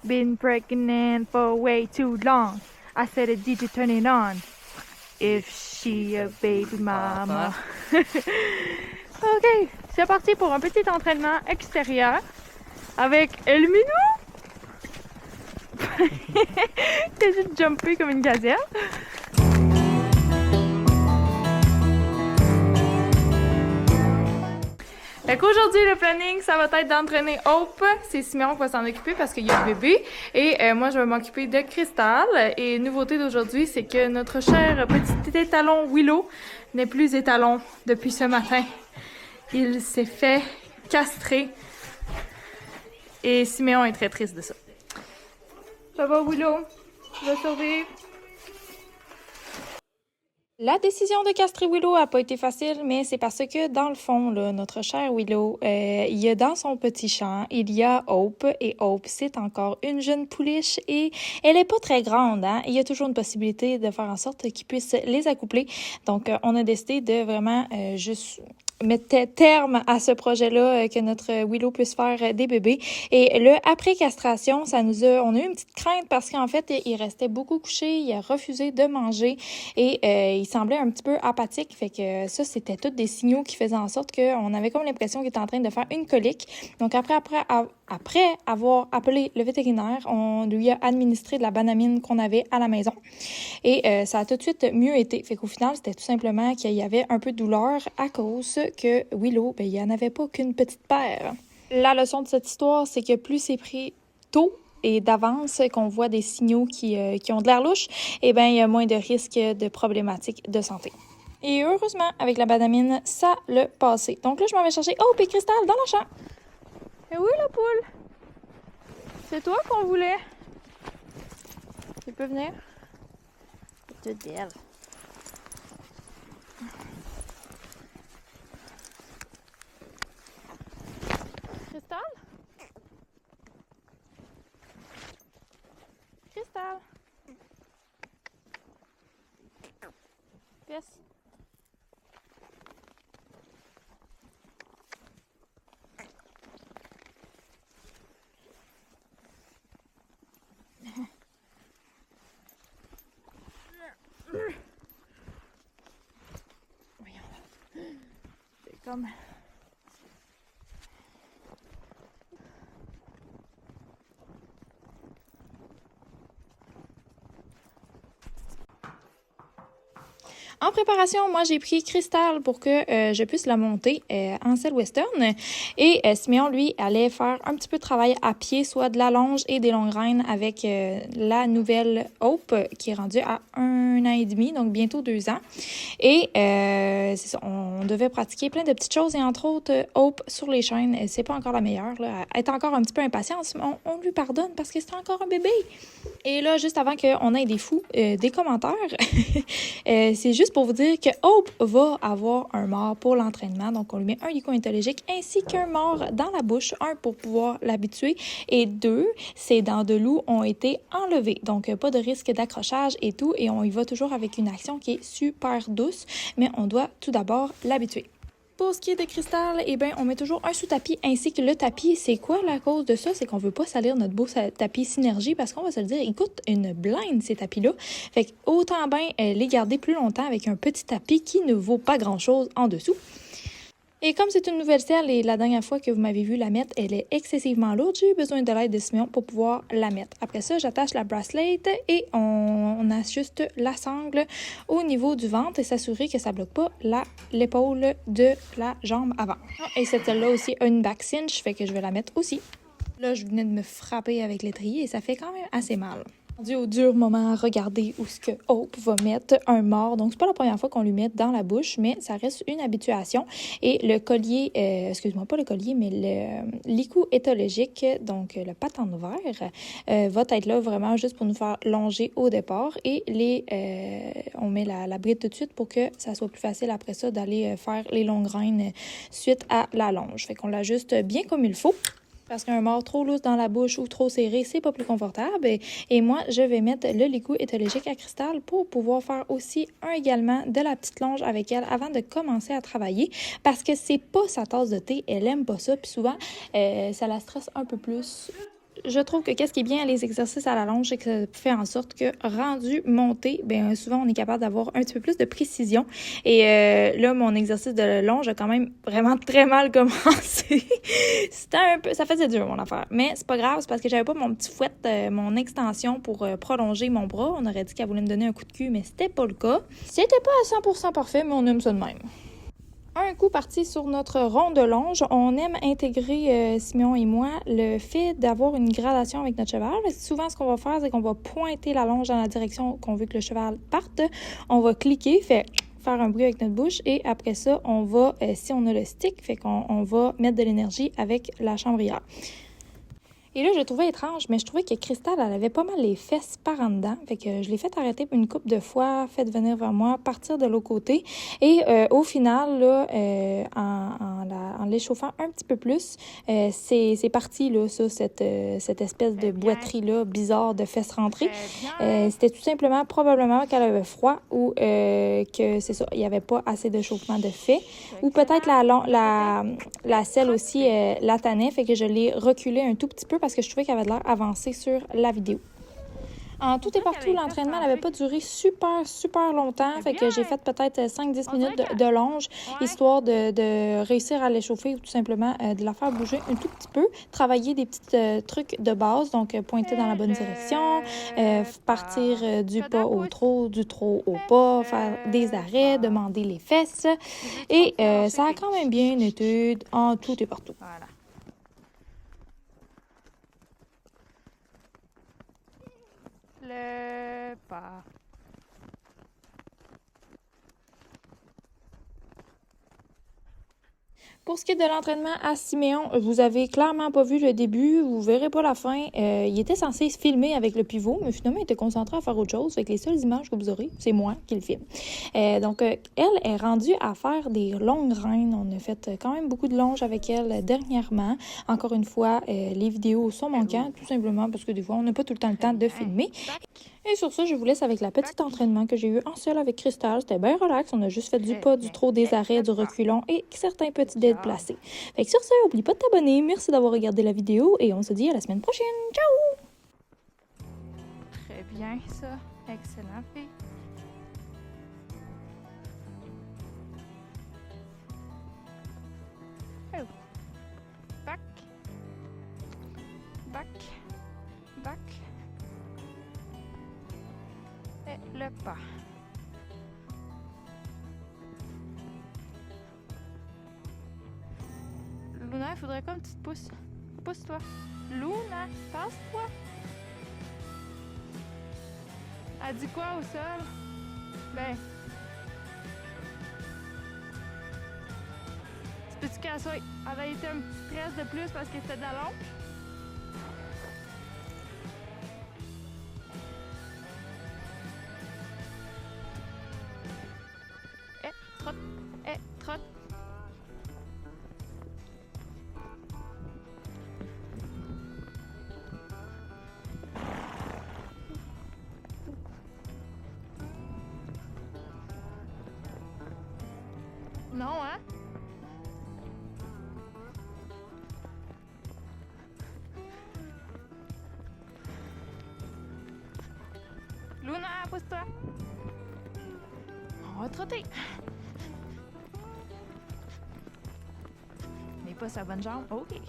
Been pregnant for way too long. I said a DJ turn it on. If she a baby mama. Ok, c'est parti pour un petit entraînement extérieur avec El Minou. T'as juste jumpé comme une gazelle. Fait qu'aujourd'hui, le planning, ça va être d'entraîner Hope. C'est Siméon qui va s'en occuper parce qu'il y a le bébé. Et moi, je vais m'occuper de Cristal. Et nouveauté d'aujourd'hui, c'est que notre cher petit étalon Willow n'est plus étalon depuis ce matin. Il s'est fait castrer. Et Siméon est très triste de ça. Ça va, Willow? Tu vas survivre? La décision de castrer Willow n'a pas été facile, mais c'est parce que, dans le fond, là, notre cher Willow, il y a dans son petit champ, il y a Hope, et Hope, c'est encore une jeune pouliche, et elle est pas très grande, hein? Il y a toujours une possibilité de faire en sorte qu'ils puissent les accoupler. Donc, on a décidé de vraiment juste mettre terme à ce projet-là, que notre Willow puisse faire des bébés. Et le après castration, on a eu une petite crainte parce qu'en fait, il restait beaucoup couché, il a refusé de manger et il semblait un petit peu apathique. Fait que ça, c'était tous des signaux qui faisaient en sorte qu'on avait comme l'impression qu'il était en train de faire une colique. Donc après avoir appelé le vétérinaire, on lui a administré de la banamine qu'on avait à la maison. Et ça a tout de suite mieux été. Fait qu'au final, c'était tout simplement qu'il y avait un peu de douleur à cause que Willow, il n'y en avait pas qu'une petite paire. La leçon de cette histoire, c'est que plus c'est pris tôt et d'avance qu'on voit des signaux qui ont de l'air louche, il y a moins de risques de problématiques de santé. Et heureusement, avec la banamine, ça l'a passé. Donc là, je m'en vais chercher Hope et Cristal dans le champ. Et oui, la poule? C'est toi qu'on voulait. Tu peux venir? Tout d'elle. Cristal? Cristal? Yes. C'est comme... En préparation, moi, j'ai pris Cristal pour que je puisse la monter en selle western. Et Siméon, lui, allait faire un petit peu de travail à pied, soit de la longe et des longues reines avec la nouvelle Hope qui est rendue à 1 an et demi, donc bientôt 2 ans. Et c'est ça, on devait pratiquer plein de petites choses et entre autres, Hope sur les chaînes, c'est pas encore la meilleure. Là. Elle est encore un petit peu impatiente, mais on lui pardonne parce que c'est encore un bébé. Et là, juste avant qu'on ait des fous, des commentaires, c'est juste pour vous dire que Hope va avoir un mort pour l'entraînement. Donc, on lui met un liquot entologique ainsi qu'un mort dans la bouche. 1, pour pouvoir l'habituer. Et 2, ses dents de loup ont été enlevées. Donc, pas de risque d'accrochage et tout. Et on y va toujours avec une action qui est super douce. Mais on doit tout d'abord l'habituer. Pour ce qui est de Cristal, on met toujours un sous-tapis ainsi que le tapis. C'est quoi la cause de ça? C'est qu'on veut pas salir notre beau tapis Synergie parce qu'on va se le dire, il coûte une blinde ces tapis-là. Fait que autant les garder plus longtemps avec un petit tapis qui ne vaut pas grand-chose en dessous. Et comme c'est une nouvelle selle et la dernière fois que vous m'avez vu la mettre, elle est excessivement lourde, j'ai eu besoin de l'aide de Siméon pour pouvoir la mettre. Après ça, j'attache la bracelet et on ajuste la sangle au niveau du ventre et s'assurer que ça ne bloque pas l'épaule de la jambe avant. Et cette selle-là aussi a une back cinch, fait que je vais la mettre aussi. Là, je venais de me frapper avec l'étrier et ça fait quand même assez mal. Rendu au dur moment à regarder où ce que Hope va mettre un mort. Donc, c'est pas la première fois qu'on lui met dans la bouche, mais ça reste une habituation. Et le collier, excuse-moi, pas le collier, mais le licou éthologique, donc le patent de verre, va être là vraiment juste pour nous faire longer au départ. Et on met la bride tout de suite pour que ça soit plus facile après ça d'aller faire les longues reines suite à la longe. Fait qu'on l'ajuste bien comme il faut. Parce qu'un mort trop lourd dans la bouche ou trop serré, c'est pas plus confortable. Et moi, je vais mettre le licou éthologique à Cristal pour pouvoir faire aussi également de la petite longe avec elle avant de commencer à travailler. Parce que c'est pas sa tasse de thé, elle aime pas ça. Puis souvent, ça la stresse un peu plus. je trouve que qu'est-ce qui est bien à les exercices à la longe, c'est que ça fait en sorte que rendu monté, bien souvent on est capable d'avoir un petit peu plus de précision. Et là, mon exercice de longe a quand même vraiment très mal commencé. C'était un peu, ça faisait dur mon affaire, mais c'est pas grave, c'est parce que j'avais pas mon petit fouet, mon extension pour prolonger mon bras. On aurait dit qu'elle voulait me donner un coup de cul, mais c'était pas le cas. C'était pas à 100% parfait, mais on aime ça de même. Un coup parti sur notre rond de longe, on aime intégrer, Siméon et moi, le fait d'avoir une gradation avec notre cheval. Souvent, ce qu'on va faire, c'est qu'on va pointer la longe dans la direction qu'on veut que le cheval parte. On va cliquer, faire un bruit avec notre bouche et après ça, on va, si on a le stick, fait qu'on va mettre de l'énergie avec la chambrière. Et là, je trouvais étrange, mais je trouvais que Cristal, elle avait pas mal les fesses par en dedans. Fait que je l'ai fait arrêter une couple de fois, fait venir vers moi, partir de l'autre côté. Et au final, là, en l'échauffant un petit peu plus, c'est parti, là, ça, cette espèce de boiterie-là bizarre de fesses rentrées. C'était tout simplement, probablement qu'elle avait froid ou que, c'est ça, il n'y avait pas assez de chauffement de fait. Ou peut-être la selle aussi la tannait, fait que je l'ai reculé un tout petit peu parce que je trouvais qu'elle avait l'air avancée sur la vidéo. En tout et partout, l'entraînement n'avait pas duré super longtemps. Fait que j'ai fait peut-être 5-10 minutes de longe, histoire de réussir à l'échauffer ou tout simplement de la faire bouger un tout petit peu. Travailler des petits trucs de base, donc pointer dans la bonne direction, partir du pas au trot, du trot au pas, faire des arrêts, demander les fesses. Et ça a quand même bien été en tout et partout. Voilà. Le pas. Pour ce qui est de l'entraînement à Siméon, vous avez clairement pas vu le début, vous verrez pas la fin. Il était censé se filmer avec le pivot, mais finalement, il était concentré à faire autre chose. Fait que les seules images que vous aurez, c'est moi qui le filme. Donc, elle est rendue à faire des longues reines. On a fait quand même beaucoup de longes avec elle dernièrement. Encore une fois, les vidéos sont manquantes, tout simplement parce que des fois, on n'a pas tout le temps le temps de filmer. Et sur ça, je vous laisse avec la petite entraînement que j'ai eu en seul avec Cristal. C'était bien relax. On a juste fait du pas, du trot, des arrêts, du reculon et certains petits dead placés. Fait que sur ça, n'oublie pas de t'abonner. Merci d'avoir regardé la vidéo et on se dit à la semaine prochaine. Ciao! Très bien, ça. Excellent, fille. Oh. Back. Back. Back. Et le pas. Luna, il faudrait comme tu te pousses. Pousse-toi. Luna, passe-toi. Elle dit quoi au sol? Ben. C'est petit qu'elle soit. Elle a été un petit stress de plus parce que c'était de la longe. Trotte. Trotte. Non, hein? Luna, pousse-toi. On va trotter. Mais pas sa bonne jambe. OK.